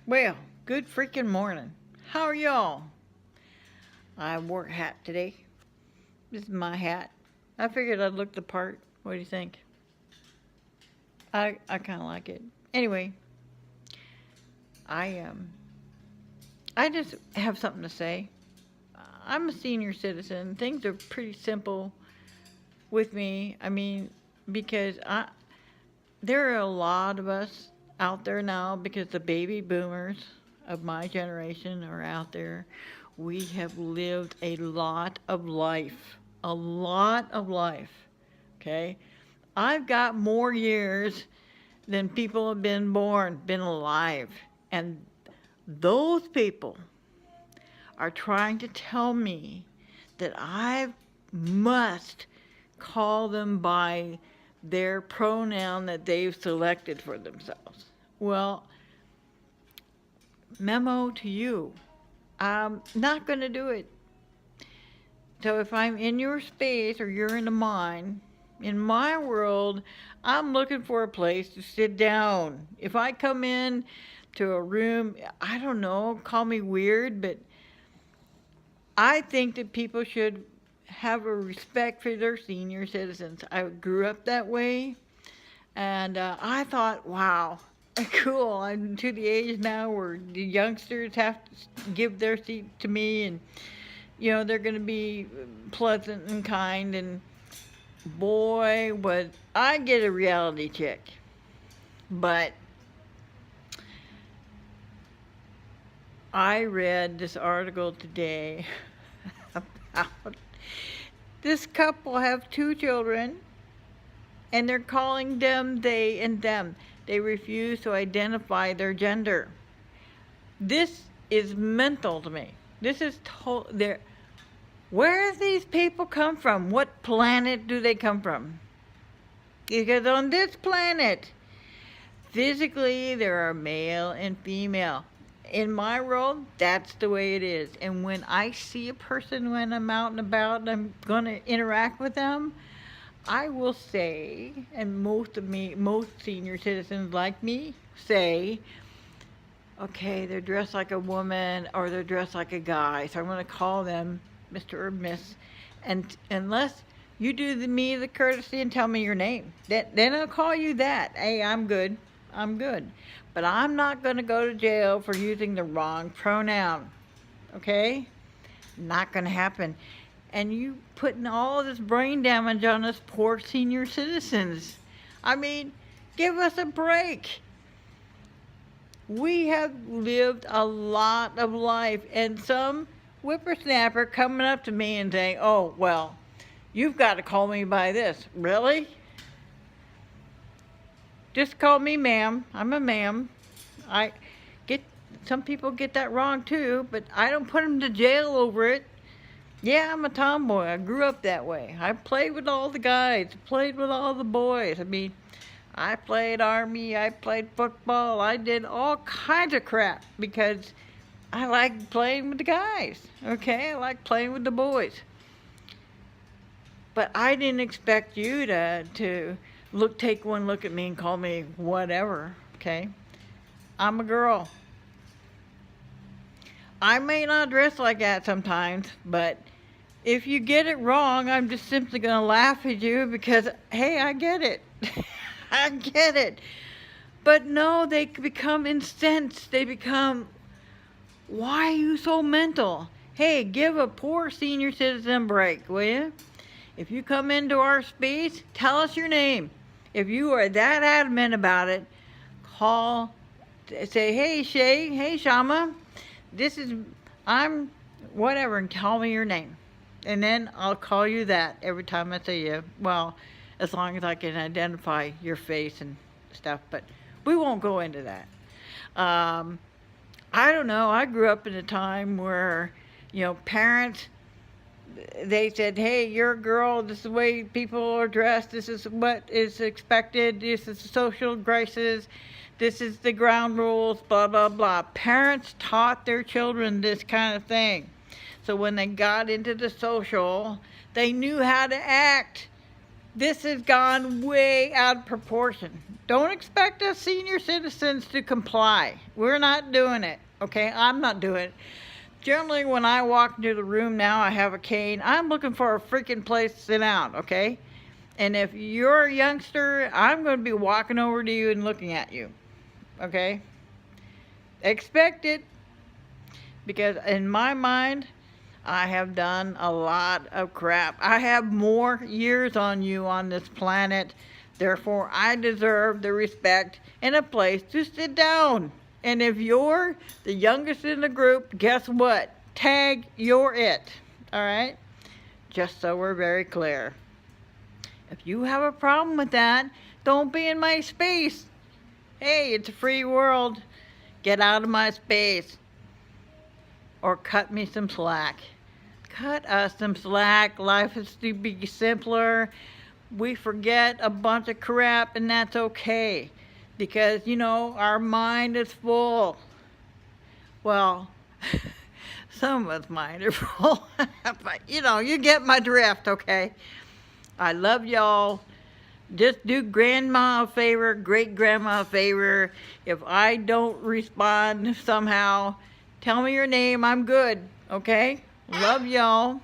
Well, good freaking morning. How are y'all? I wore a hat today. This is my hat. I figured I'd look the part. What do you think? I kind of like it. Anyway, I I just have something to say. I'm a senior citizen. Things are pretty simple with me. I mean, because there are a lot of us out there now because the baby boomers of my generation are out there. We have lived a lot of life. A lot of life. Okay? I've got more years than people have been born, been alive. And those people are trying to tell me that I must call them by their pronoun that they've selected for themselves. Well, memo to you. I'm not going to do it. So if I'm in your space or you're into mine, in my world, I'm looking for a place to sit down. If I come in to a room, I don't know, call me weird, but I think that people should have a respect for their senior citizens. I grew up that way, and I thought, wow, cool. I'm to the age now where the youngsters have to give their seat to me, and they're going to be pleasant and kind. And boy, would I get a reality check. But I read this article today about this couple have 2 children, and they're calling them they and them. They refuse to identify their gender. This is mental to me. This is where do these people come from? What planet do they come from? Because on this planet, physically there are male and female. In my world, that's the way it is. And when I see a person when I'm out and about and I'm going to interact with them, I will say, and most senior citizens like me say, okay, they're dressed like a woman or they're dressed like a guy, so I'm going to call them Mr. or Miss. And unless you do me the courtesy and tell me your name, then I'll call you that. Hey, I'm good. I'm good. But I'm not going to go to jail for using the wrong pronoun. Okay? Not going to happen. And you putting all this brain damage on us poor senior citizens. I mean, give us a break. We have lived a lot of life, and some whippersnapper coming up to me and saying, oh, well, you've got to call me by this. Really? Just call me ma'am. I'm a ma'am. Some people get that wrong too, but I don't put them to jail over it. Yeah, I'm a tomboy. I grew up that way. I played with all the guys. Played with all the boys. I mean, I played army. I played football. I did all kinds of crap because I like playing with the guys. Okay, I like playing with the boys. But I didn't expect you to take one look at me and call me whatever. Okay, I'm a girl. I may not dress like that sometimes, but if you get it wrong, I'm just simply going to laugh at you because, hey, I get it. I get it. But no, they become incensed. They become, why are you so mental? Hey, give a poor senior citizen a break, will you? If you come into our space, tell us your name. If you are that adamant about it, say, hey, Shay, hey, Shama, I'm whatever, and tell me your name. And then I'll call you that every time I say you. Well, as long as I can identify your face and stuff, but we won't go into that. I don't know. I grew up in a time where, parents, they said, hey, you're a girl, this is the way people are dressed, this is what is expected, this is social graces, this is the ground rules, blah, blah, blah. Parents taught their children this kind of thing. So when they got into the social, they knew how to act. This has gone way out of proportion. Don't expect us senior citizens to comply. We're not doing it, okay? I'm not doing it. Generally, when I walk into the room now, I have a cane. I'm looking for a freaking place to sit down, okay? And if you're a youngster, I'm going to be walking over to you and looking at you, okay? Expect it, because in my mind, I have done a lot of crap. I have more years on you on this planet. Therefore, I deserve the respect and a place to sit down. And if you're the youngest in the group, guess what? Tag, you're it. All right? Just so we're very clear. If you have a problem with that, don't be in my space. Hey, it's a free world. Get out of my space. Or cut me some slack. Cut us some slack. Life is to be simpler. We forget a bunch of crap, and that's okay. Because, you know, our mind is full. Well, some of us mind are full. But, you know, you get my drift, okay? I love y'all. Just do grandma a favor, great-grandma a favor. If I don't respond somehow, tell me your name. I'm good, okay? Love y'all.